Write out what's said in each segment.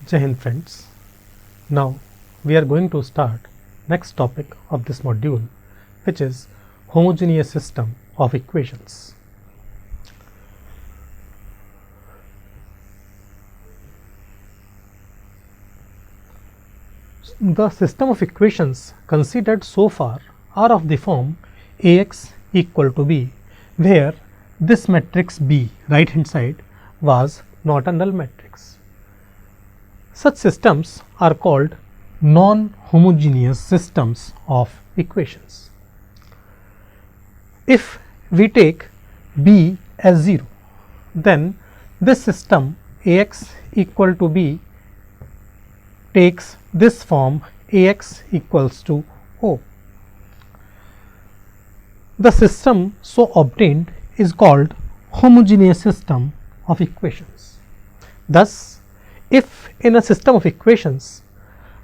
Jai Hind friends. Now we are going to start next topic of this module, which is homogeneous system of equations. The system of equations considered so far are of the form Ax equal to b, where this matrix B right hand side was not a null matrix. Such systems are called non-homogeneous systems of equations. If we take B as 0, then this system Ax equal to b takes this form Ax equals to O. The system so obtained is called homogeneous system of equations. Thus, if in a system of equations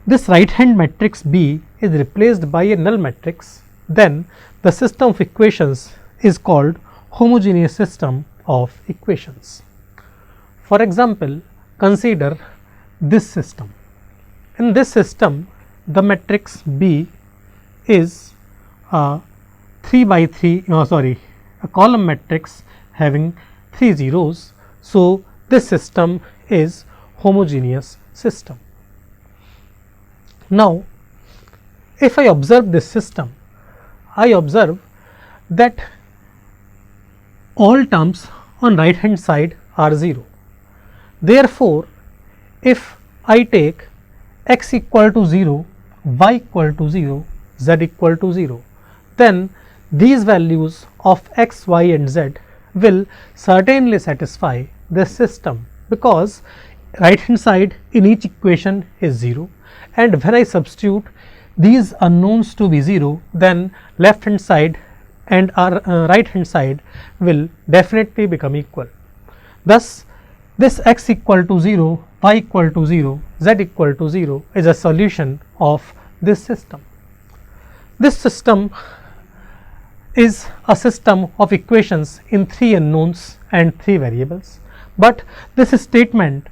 this right hand matrix B is replaced by a null matrix, then the system of equations is called homogeneous system of equations. For example, consider this system. In this system, the matrix B is a 3 by 3 a column matrix having 3 zeros. So, this system is homogeneous system. Now, if I observe this system, I observe that all terms on right hand side are 0. Therefore, if I take x equal to 0, y equal to 0, z equal to 0, then these values of x, y and z will certainly satisfy this system, because right hand side in each equation is 0, and when I substitute these unknowns to be 0, then left hand side and our right hand side will definitely become equal. Thus, this x equal to 0, y equal to 0, z equal to 0 is a solution of this system. This system is a system of equations in 3 unknowns and 3 variables, but this statement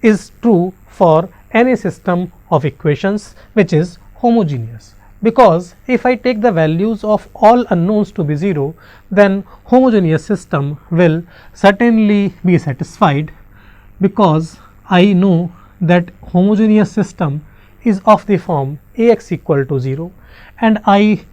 is true for any system of equations which is homogeneous, because if I take the values of all unknowns to be 0, then homogeneous system will certainly be satisfied, because I know that homogeneous system is of the form Ax equal to 0, and I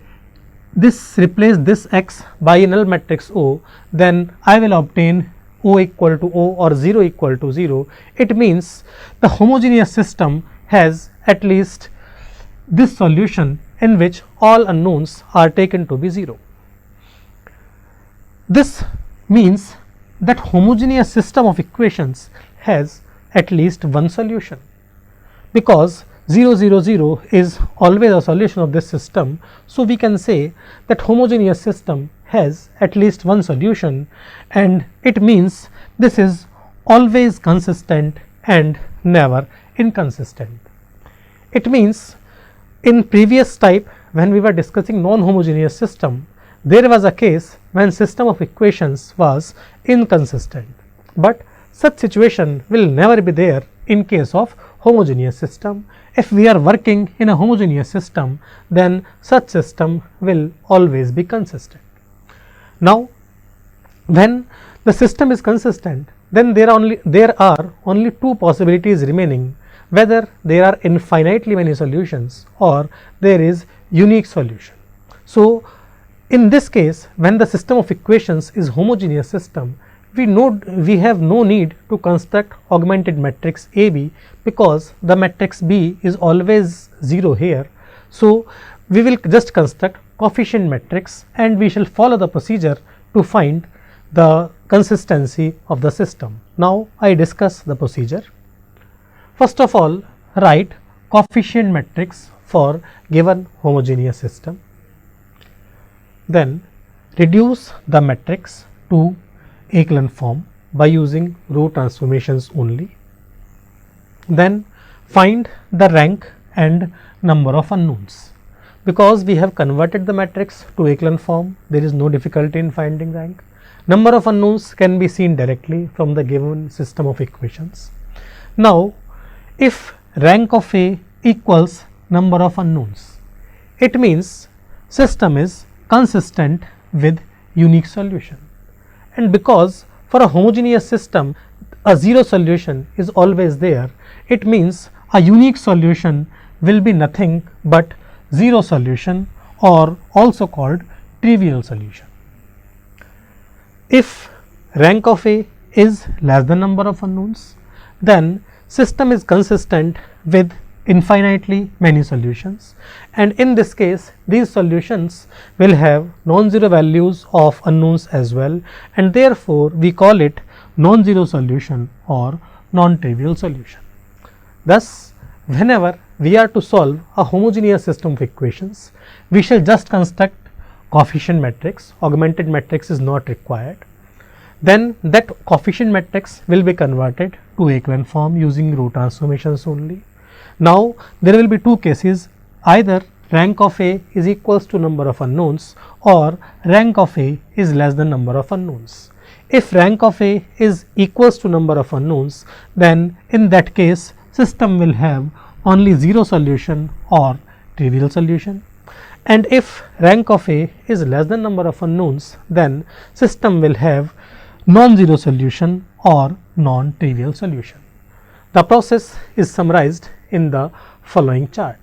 replace this x by a null matrix O, then I will obtain O equal to O or 0 equal to 0. It means the homogeneous system has at least this solution in which all unknowns are taken to be 0. This means that homogeneous system of equations has at least one solution, because 0 0 0 is always a solution of this system. So, we can say that homogeneous system has at least one solution, and it means this is always consistent and never inconsistent. It means in previous type, when we were discussing non-homogeneous system, there was a case when system of equations was inconsistent, but such situation will never be there in case of homogeneous system. If we are working in a homogeneous system, then such system will always be consistent. Now, when the system is consistent, then there are only 2 possibilities remaining, whether there are infinitely many solutions or there is unique solution. So, in this case, when the system of equations is homogeneous system, we have no need to construct augmented matrix AB, because the matrix B is always 0 here. So, we will just construct coefficient matrix, and we shall follow the procedure to find the consistency of the system. Now, I discuss the procedure. First of all, write coefficient matrix for given homogeneous system. Then reduce the matrix to echelon form by using row transformations only. Then find the rank and number of unknowns. Because we have converted the matrix to echelon form, there is no difficulty in finding rank. Number of unknowns can be seen directly from the given system of equations. Now, if rank of A equals number of unknowns, it means system is consistent with unique solution. And because for a homogeneous system a zero solution is always there, it means a unique solution will be nothing but zero solution, or also called trivial solution. If rank of A is less than number of unknowns, then system is consistent with infinitely many solutions, and in this case these solutions will have non-zero values of unknowns as well, and therefore we call it non-zero solution or non-trivial solution. Thus, whenever we are to solve a homogeneous system of equations, we shall just construct coefficient matrix. Augmented matrix is not required. Then that coefficient matrix will be converted to echelon form using row transformations only. Now there will be two cases, either rank of A is equals to number of unknowns or rank of A is less than number of unknowns. If rank of A is equals to number of unknowns, then in that case system will have only zero solution or trivial solution, and if rank of A is less than number of unknowns, then system will have non-zero solution or non-trivial solution. The process is summarized in the following chart.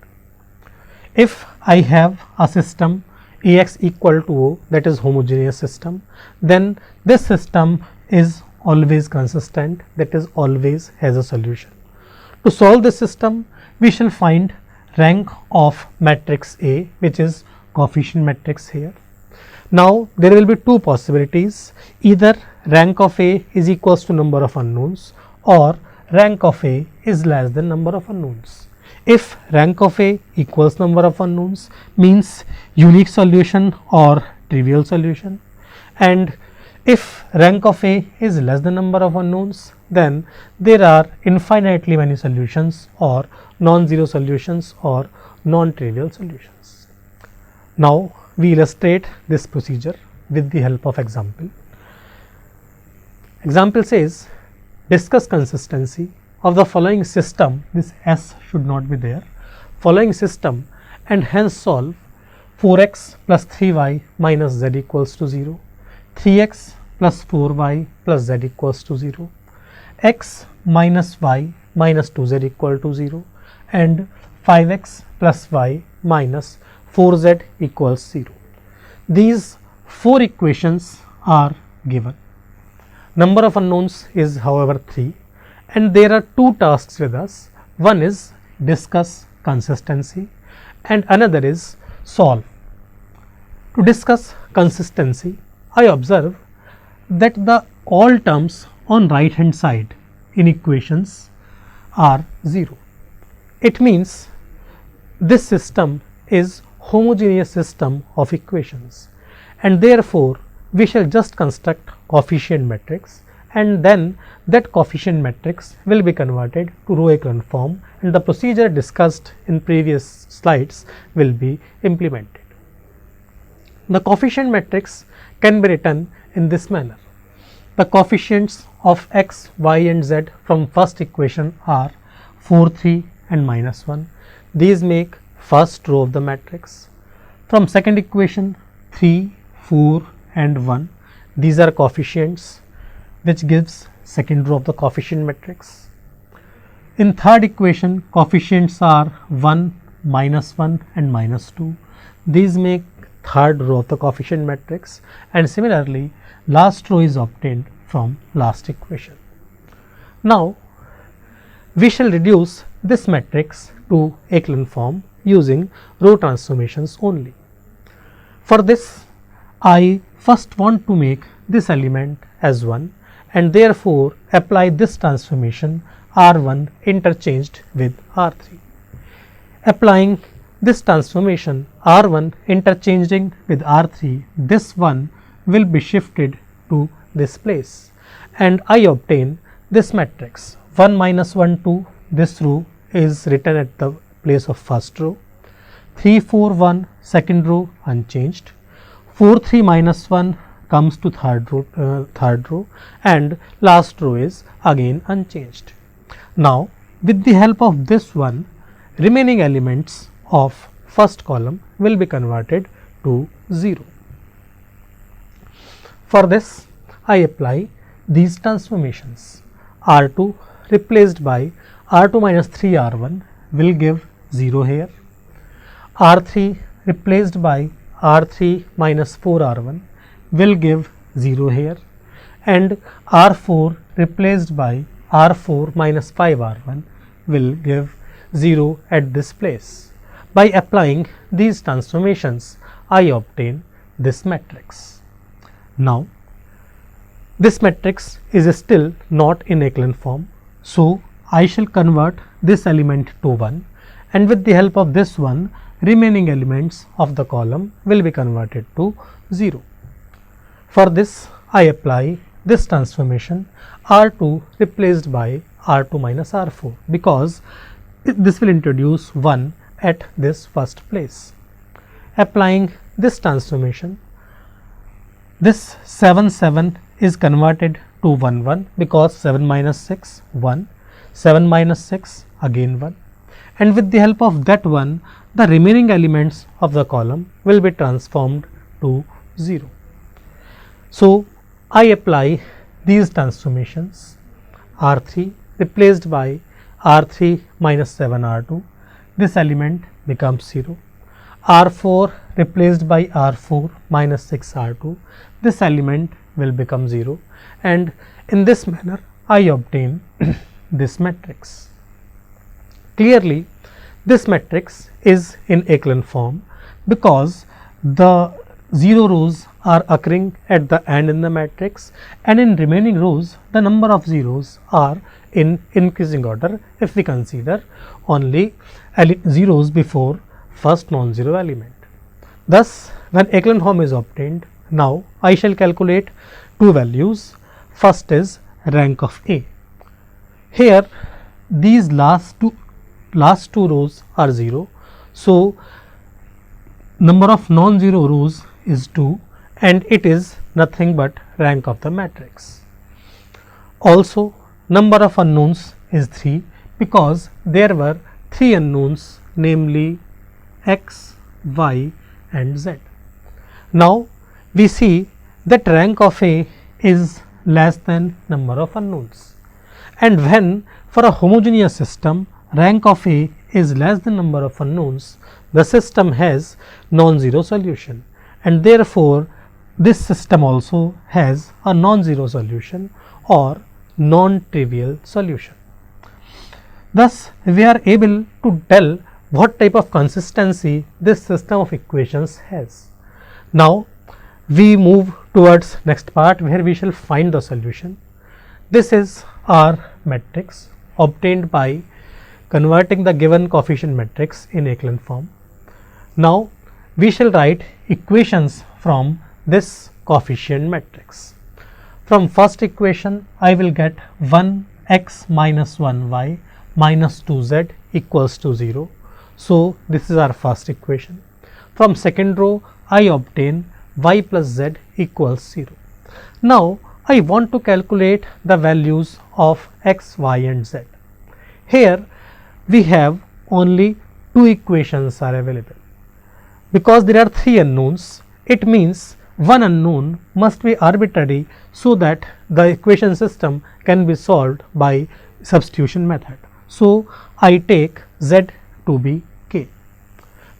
If I have a system Ax equal to O, that is homogeneous system, then this system is always consistent, that is always has a solution. To solve this system, we shall find rank of matrix A, which is coefficient matrix here. Now there will be two possibilities, either rank of A is equals to number of unknowns or rank of A is less than number of unknowns. If rank of A equals number of unknowns, means unique solution or trivial solution, and if rank of A is less than number of unknowns, then there are infinitely many solutions or non-zero solutions or non-trivial solutions. Now we illustrate this procedure with the help of example. Example says, discuss consistency of the following system, this S should not be there, following system, and hence solve 4x plus 3y minus z equals to 0, 3x plus 4y plus z equals to 0, x minus y minus 2z equal to 0, and 5x plus y minus 4z equals 0. These four equations are given. Number of unknowns is however 3, and there are two tasks with us. One is discuss consistency and another is solve. To discuss consistency, I observe that the all terms on right hand side in equations are 0. It means this system is homogeneous system of equations, and therefore we shall just construct coefficient matrix, and then that coefficient matrix will be converted to row echelon form, and the procedure discussed in previous slides will be implemented. The coefficient matrix can be written in this manner. The coefficients of x, y and z from first equation are 4, 3 and minus 1. These make first row of the matrix. From second equation 3, 4 and 1, these are coefficients which gives second row of the coefficient matrix. In third equation, coefficients are 1, minus 1 and minus 2. These make third row of the coefficient matrix, and similarly last row is obtained from last equation. Now we shall reduce this matrix to echelon form using row transformations only. For this, I first want to make this element as 1, and therefore apply this transformation R1 interchanged with R3. Applying this transformation R1 interchanging with R3, this 1 will be shifted to this place, and I obtain this matrix 1 minus 1 2. This row is written at the place of first row, 3 4 1 second row unchanged, 4 3 minus 1 comes to third row, and last row is again unchanged. Now with the help of this one, remaining elements of first column will be converted to 0. For this, I apply these transformations. R2 replaced by R2 minus 3R1 will give 0 here. R3 replaced by R3 minus 4R1 will give 0 here, and R4 replaced by R4 minus 5R1 will give 0 at this place. By applying these transformations, I obtain this matrix. Now, this matrix is still not in echelon form, so I shall convert this element to 1, and with the help of this one, remaining elements of the column will be converted to 0. For this, I apply this transformation R2 replaced by R2 minus R4, because this will introduce 1 at this first place. Applying this transformation, this 7 7 is converted to 1 1, because 7 minus 6 1, 7 minus 6 again 1, and with the help of that one, the remaining elements of the column will be transformed to 0. So, I apply these transformations. R3 replaced by R3 minus 7 R2, this element becomes 0. R4 replaced by R4 minus 6 R2, this element will become 0, and in this manner I obtain this matrix. Clearly, this matrix is in echelon form, because the 0 rows are occurring at the end in the matrix, and in remaining rows the number of zeros are in increasing order if we consider only zeros before first non-zero element. Thus, when echelon form is obtained, now I shall calculate two values. First is rank of A. Here these last two rows are 0, so number of non-zero rows is 2, and it is nothing but rank of the matrix. Also, number of unknowns is 3, because there were 3 unknowns, namely x, y and z. Now, we see that rank of A is less than number of unknowns, and when for a homogeneous system rank of A is less than number of unknowns, the system has non-zero solution, and therefore this system also has a non-zero solution or non-trivial solution. Thus, we are able to tell what type of consistency this system of equations has. Now, we move towards next part, where we shall find the solution. This is our matrix obtained by converting the given coefficient matrix in echelon form. Now, we shall write equations from this coefficient matrix. From first equation, I will get 1x minus 1y minus 2z equals to 0. So, this is our first equation. From second row, I obtain y plus z equals 0. Now, I want to calculate the values of x, y and z. Here we have only two equations are available. Because there are 3 unknowns, it means one unknown must be arbitrary, so that the equation system can be solved by substitution method. So, I take z to be k,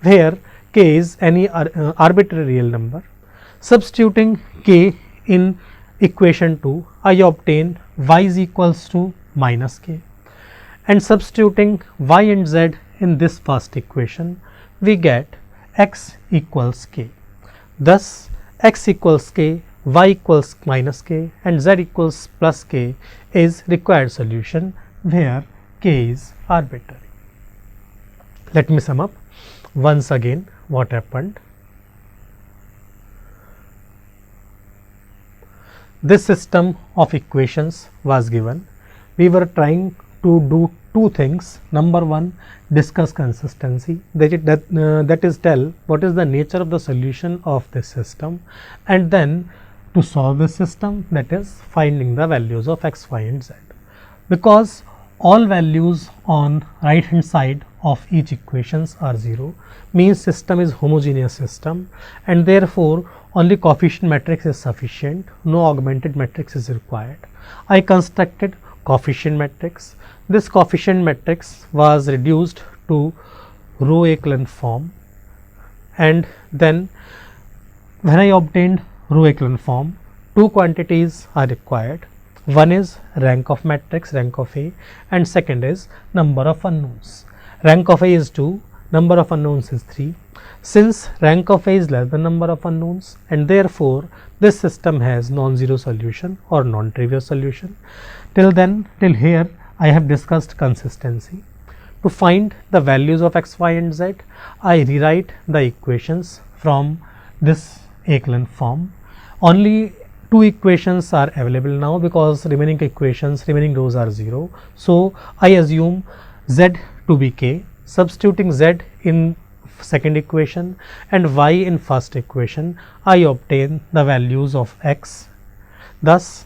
where k is any arbitrary real number. Substituting k in equation 2, I obtain y is equals to minus k, and substituting y and z in this first equation, we get x equals k. Thus, x equals k, y equals minus k and z equals plus k is required solution, where k is arbitrary. Let me sum up once again what happened. This system of equations was given. We were trying to do two things. Number one, discuss consistency, that is tell what is the nature of the solution of this system, and then to solve this system, that is finding the values of x, y and z. Because all values on right hand side of each equations are 0 means system is homogeneous system, and therefore only coefficient matrix is sufficient, no augmented matrix is required. I constructed coefficient matrix. This coefficient matrix was reduced to row echelon form, and then when I obtained row echelon form, two quantities are required. One is rank of matrix, rank of A, and second is number of unknowns. Rank of A is 2, number of unknowns is 3. Since rank of A is less than number of unknowns, and therefore this system has non-zero solution or non-trivial solution. Till here I have discussed consistency. To find the values of x, y and z, I rewrite the equations from this echelon form. Only two equations are available now because remaining rows are 0. So I assume z to be k, substituting z in second equation and y in first equation, I obtain the values of x. Thus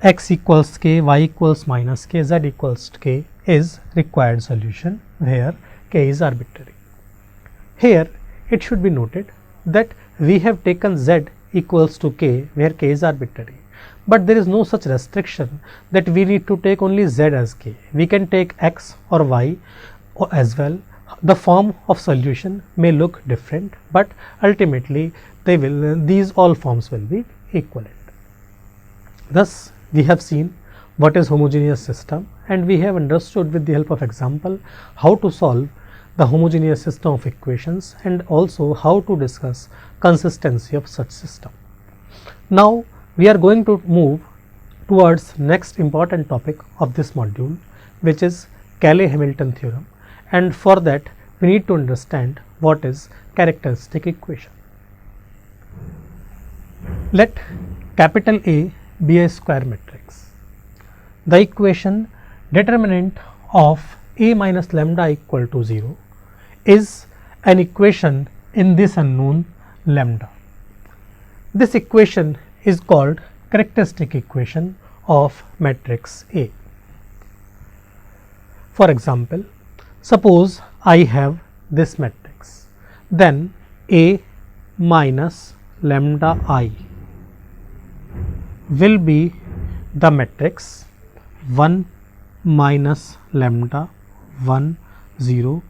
x equals k, y equals minus k, z equals k is required solution where k is arbitrary. Here it should be noted that we have taken z equals to k where k is arbitrary, but there is no such restriction that we need to take only z as k. We can take x or y as well. The form of solution may look different, but ultimately these all forms will be equivalent. Thus we have seen what is homogeneous system, and we have understood with the help of example how to solve the homogeneous system of equations and also how to discuss consistency of such system. Now we are going to move towards next important topic of this module, which is Cayley-Hamilton theorem, and for that we need to understand what is characteristic equation. Let capital A be a square matrix. The equation determinant of A minus lambda equal to 0 is an equation in this unknown lambda. This equation is called characteristic equation of matrix A. For example, suppose I have this matrix, then A minus lambda I will be the matrix 1 minus lambda 1 0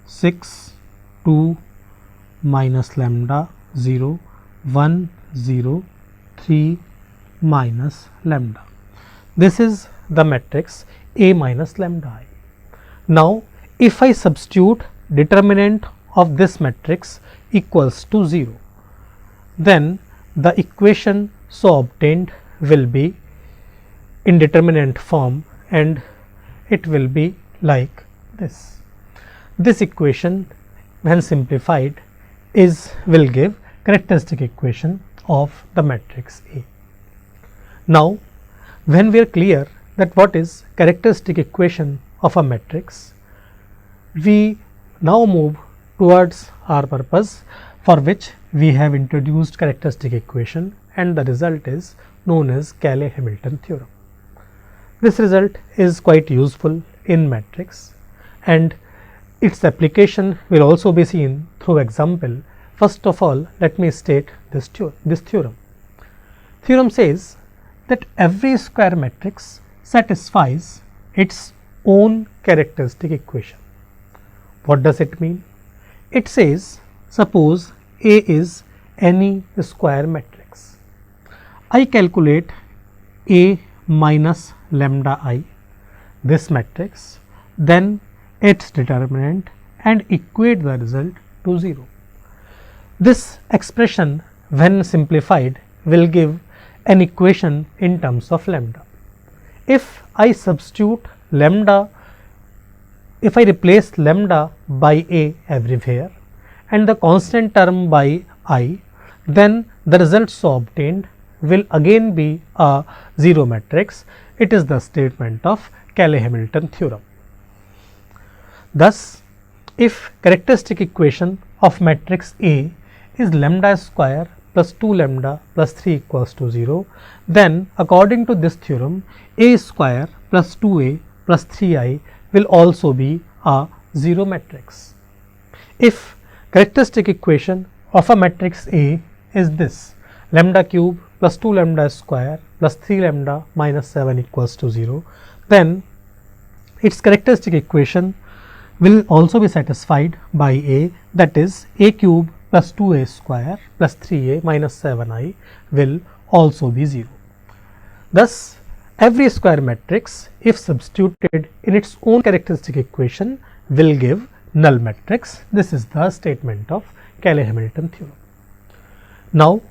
6 2 minus lambda 0 1 0 3 minus lambda. This is the matrix A minus lambda I. Now if I substitute determinant of this matrix equals to 0, then the equation so obtained will be in determinant form, and it will be like this. This equation when simplified will give characteristic equation of the matrix A. Now when we are clear that what is characteristic equation of a matrix, we now move towards our purpose for which we have introduced characteristic equation, and the result is known as Cayley-Hamilton theorem. This result is quite useful in matrix, and its application will also be seen through example. First of all, let me state this theorem. Theorem says that every square matrix satisfies its own characteristic equation. What does it mean? It says, suppose A is any square matrix. I calculate A minus lambda I, this matrix, then its determinant, and equate the result to 0. This expression when simplified will give an equation in terms of lambda. If I substitute lambda, if I replace lambda by A everywhere and the constant term by I, then the result so obtained will again be a 0 matrix. It is the statement of Cayley-Hamilton theorem. Thus, if characteristic equation of matrix A is lambda square plus 2 lambda plus 3 equals to 0, then according to this theorem, A square plus 2A plus 3i will also be a zero matrix. If characteristic equation of a matrix A is this, lambda cube plus 2 lambda square plus 3 lambda minus 7 equals to 0, then its characteristic equation will also be satisfied by A, that is a cube plus 2a square plus 3a minus 7i will also be 0. Thus, every square matrix, if substituted in its own characteristic equation, will give null matrix. This is the statement of Cayley-Hamilton theorem. Now,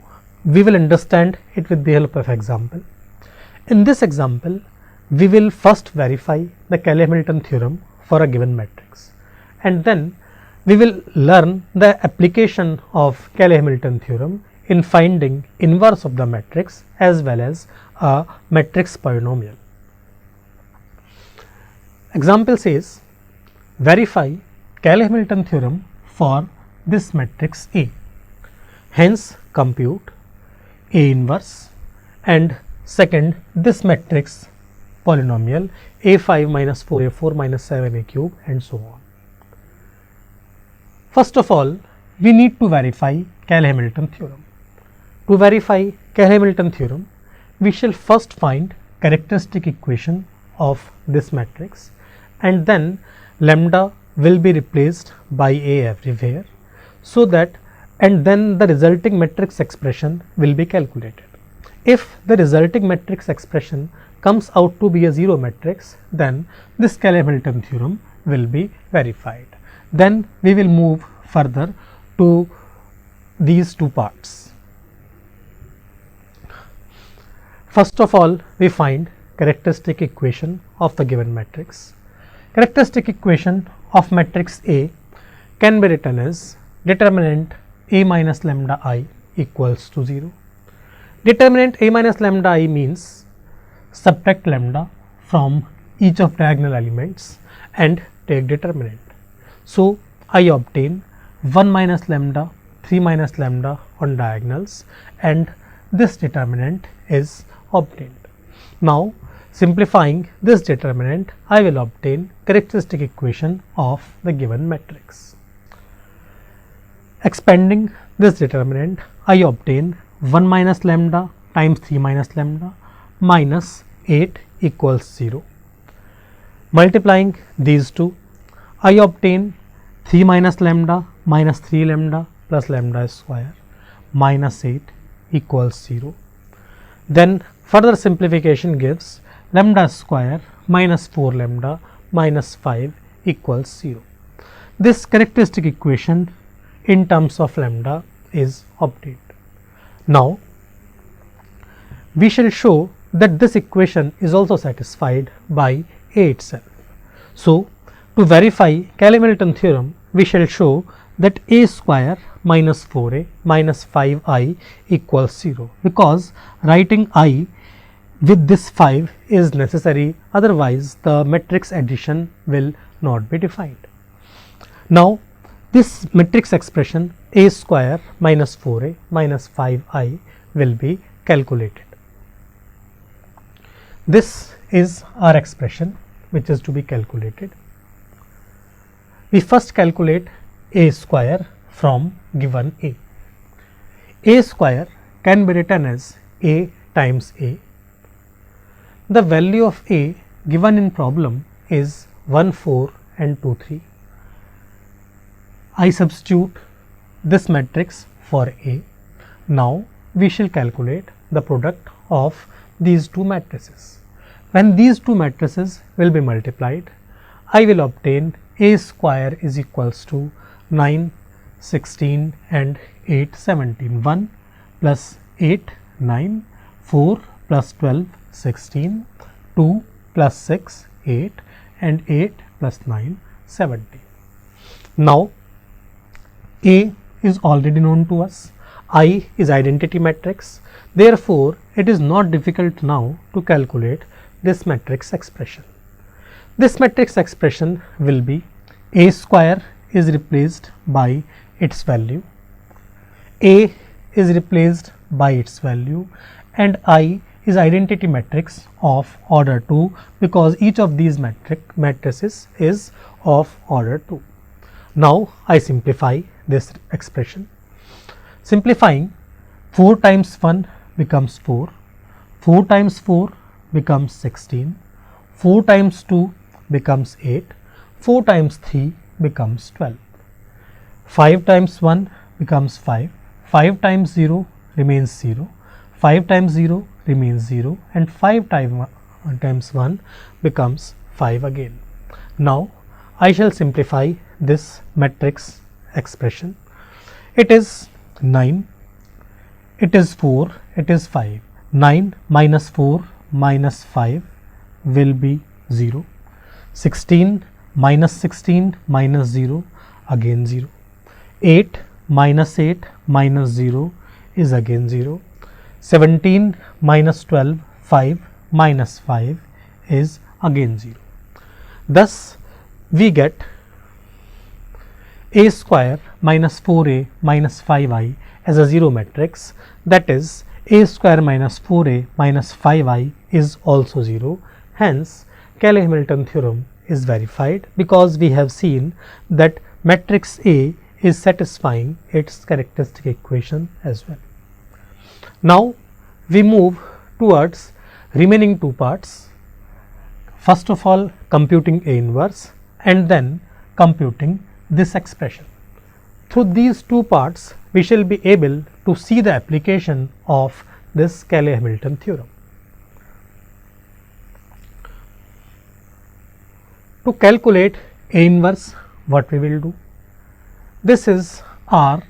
we will understand it with the help of example. In this example, we will first verify the Cayley-Hamilton theorem for a given matrix, and then we will learn the application of Cayley-Hamilton theorem in finding inverse of the matrix as well as a matrix polynomial. Example says, verify Cayley-Hamilton theorem for this matrix A. Hence, compute A inverse and second this matrix polynomial A5 minus 4A4 minus 7A cube and so on. First of all, we need to verify Cayley-Hamilton theorem. To verify Cayley-Hamilton theorem, we shall first find characteristic equation of this matrix, and then lambda will be replaced by A everywhere, so that and then the resulting matrix expression will be calculated. If the resulting matrix expression comes out to be a zero matrix, then this Cayley-Hamilton theorem will be verified. Then we will move further to these two parts. First of all, we find characteristic equation of the given matrix. Characteristic equation of matrix A can be written as determinant A minus lambda I equals to 0. Determinant A minus lambda I means subtract lambda from each of diagonal elements and take determinant. So, I obtain 1 minus lambda, 3 minus lambda on diagonals, and this determinant is obtained. Now, simplifying this determinant, I will obtain characteristic equation of the given matrix. Expanding this determinant, I obtain 1 minus lambda times 3 minus lambda minus 8 equals 0. Multiplying these two, I obtain 3 minus lambda minus 3 lambda plus lambda square minus 8 equals 0. Then further simplification gives lambda square minus 4 lambda minus 5 equals 0. This characteristic equation in terms of lambda is obtained. Now, we shall show that this equation is also satisfied by A itself. So, to verify Cayley-Hamilton theorem, we shall show that A square minus 4A minus 5I equals 0, because writing I with this 5 is necessary, otherwise the matrix addition will not be defined. Now, this matrix expression A square minus 4A minus 5I will be calculated. This is our expression which is to be calculated. We first calculate A square from given A. A square can be written as A times A. The value of A given in problem is 1, 4 and 2, 3. I substitute this matrix for A. Now, we shall calculate the product of these two matrices. When these two matrices will be multiplied, I will obtain A square is equals to 9, 16 and 8, 17. 1 plus 8, 9, 4 plus 12, 16, 2 plus 6, 8 and 8 plus 9, 17. Now, A is already known to us, I is identity matrix, therefore, it is not difficult now to calculate this matrix expression. This matrix expression will be A square is replaced by its value, A is replaced by its value and I is identity matrix of order 2 because each of these matrices is of order 2. Now I simplify this expression. Simplifying, 4 times 1 becomes 4, 4 times 4 becomes 16, 4 times 2 becomes 8, 4 times 3 becomes 12, 5 times 1 becomes 5, 5 times 0 remains 0, 5 times 0 remains 0, and 5 times 1 becomes 5 again. Now I shall simplify this matrix expression. It is 9, it is 4, it is 5. 9 minus 4 minus 5 will be 0. 16 minus 16 minus 0, again 0. 8 minus 8 minus 0 is again 0. 17 minus 12, 5 minus 5 is again 0. Thus we get a square minus 4a minus 5i as a 0 matrix, that is a square minus 4a minus 5i is also 0. Hence Cayley-Hamilton theorem is verified because we have seen that matrix A is satisfying its characteristic equation as well. Now we move towards remaining two parts. First of all, computing A inverse and then computing this expression. Through these two parts we shall be able to see the application of this Cayley-Hamilton theorem. To calculate A inverse, what we will do? This is our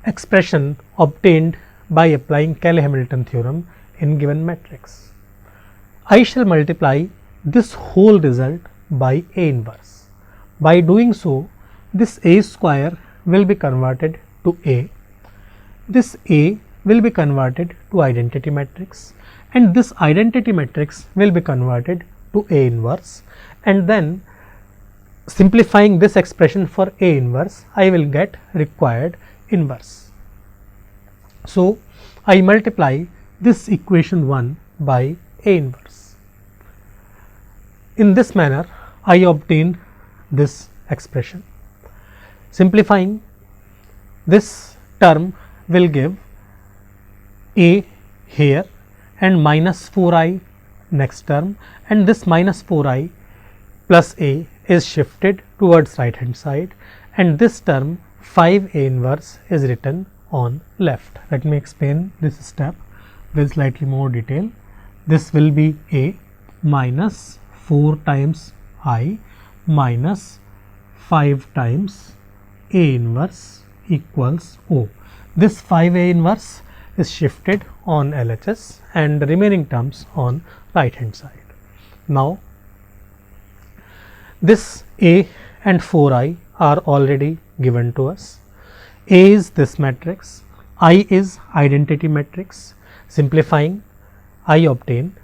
expression obtained by applying Cayley-Hamilton theorem in given matrix. I shall multiply this whole result by A inverse. By doing so, this A square will be converted to A, this A will be converted to identity matrix, and this identity matrix will be converted to A inverse, and then simplifying this expression for A inverse, I will get required inverse. So I multiply this equation 1 by A inverse. In this manner I obtain this expression. Simplifying, this term will give A here and minus 4i next term, and this minus 4i plus A is shifted towards right hand side, and this term 5A inverse is written on left. Let me explain this step with slightly more detail. This will be A minus 4 times I minus 5 times A inverse equals O. This 5A inverse is shifted on LHS and the remaining terms on right hand side. Now this A and 4i are already given to us. A is this matrix, I is identity matrix. Simplifying, I obtain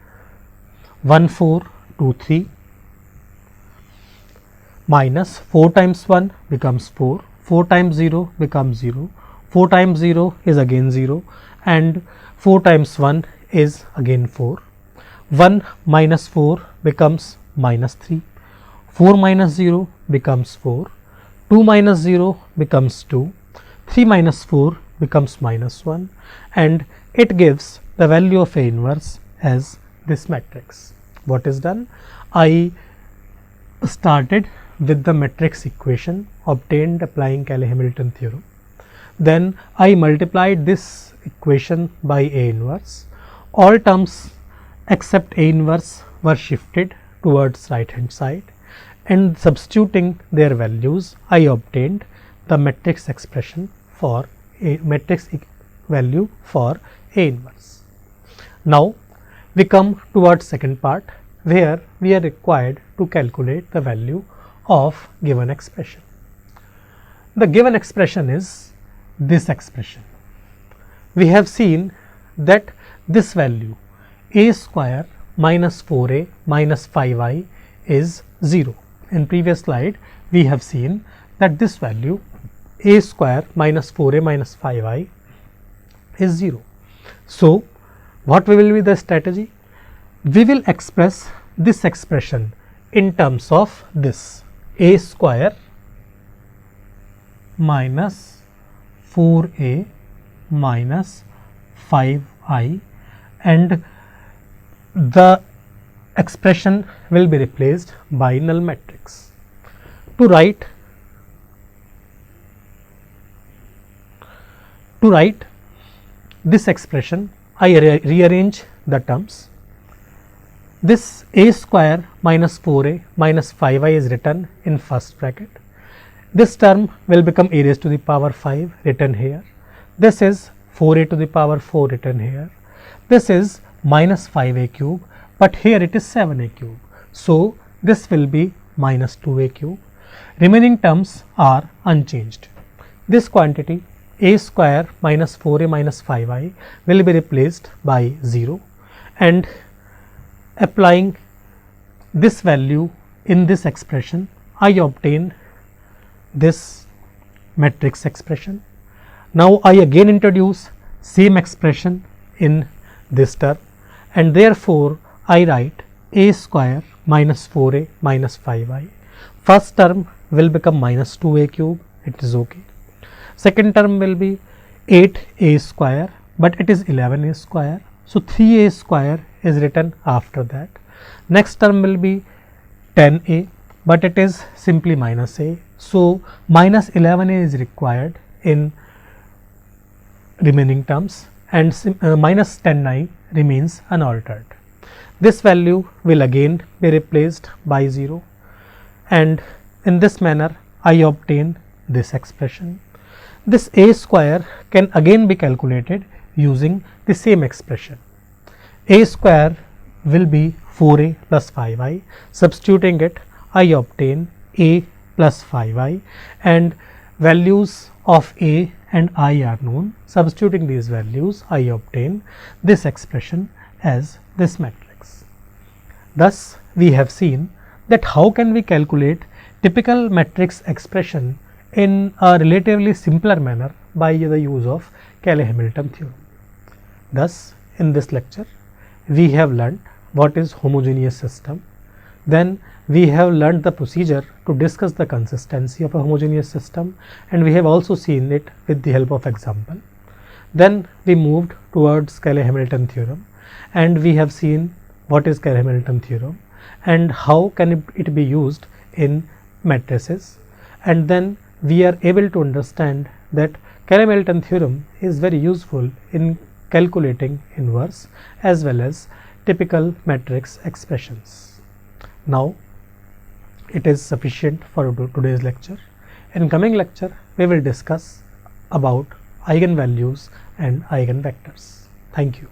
1 4 2 3 minus 4 times 1 becomes 4, 4 times 0 becomes 0, 4 times 0 is again 0, and 4 times 1 is again 4. 1 minus 4 becomes minus 3, 4 minus 0 becomes 4, 2 minus 0 becomes 2, 3 minus 4 becomes minus 1, and it gives the value of A inverse as this matrix. What is done? I started with the matrix equation obtained applying Cayley-Hamilton theorem. Then I multiplied this equation by A inverse. All terms except A inverse were shifted towards right hand side, and substituting their values I obtained the matrix expression for a matrix value for A inverse. Now we come towards second part where we are required to calculate the value of given expression. The given expression is this expression. We have seen that this value A square minus 4a minus 5i is 0. In previous slide we have seen that this value A square minus 4a minus 5i is 0. So What will be the strategy? We will express this expression in terms of this a square minus 4a minus 5i, and the expression will be replaced by null matrix. To write this expression, I rearrange the terms. This a square minus 4a minus 5i is written in first bracket. This term will become a raised to the power 5 written here. This is 4a to the power 4 written here. This is minus 5a cube, but here it is 7a cube. So this will be minus 2a cube. Remaining terms are unchanged. This quantity a square minus 4a minus 5i will be replaced by 0, and applying this value in this expression, I obtain this matrix expression. Now I again introduce same expression in this term, and therefore I write a square minus 4a minus 5i. First term will become minus 2a cube, it is okay. Second term will be 8a square, but it is 11a square. So 3a square is written after that. Next term will be 10a, but it is simply minus a. So minus 11a is required in remaining terms, and minus 10i remains unaltered. This value will again be replaced by 0, and in this manner I obtain this expression. This a square can again be calculated using the same expression. A square will be 4a plus 5i. Substituting it, I obtain a plus 5i, and values of a and I are known. Substituting these values, I obtain this expression as this matrix. Thus, we have seen that how can we calculate typical matrix expression in a relatively simpler manner by the use of Cayley-Hamilton theorem. Thus, in this lecture, we have learnt what is homogeneous system. Then we have learnt the procedure to discuss the consistency of a homogeneous system, and we have also seen it with the help of example. Then we moved towards Cayley-Hamilton theorem, and we have seen what is Cayley-Hamilton theorem and how can it be used in matrices, and then we are able to understand that Cayley-Hamilton theorem is very useful in calculating inverse as well as typical matrix expressions. Now it is sufficient for today's lecture. In coming lecture, we will discuss about eigenvalues and eigenvectors. Thank you.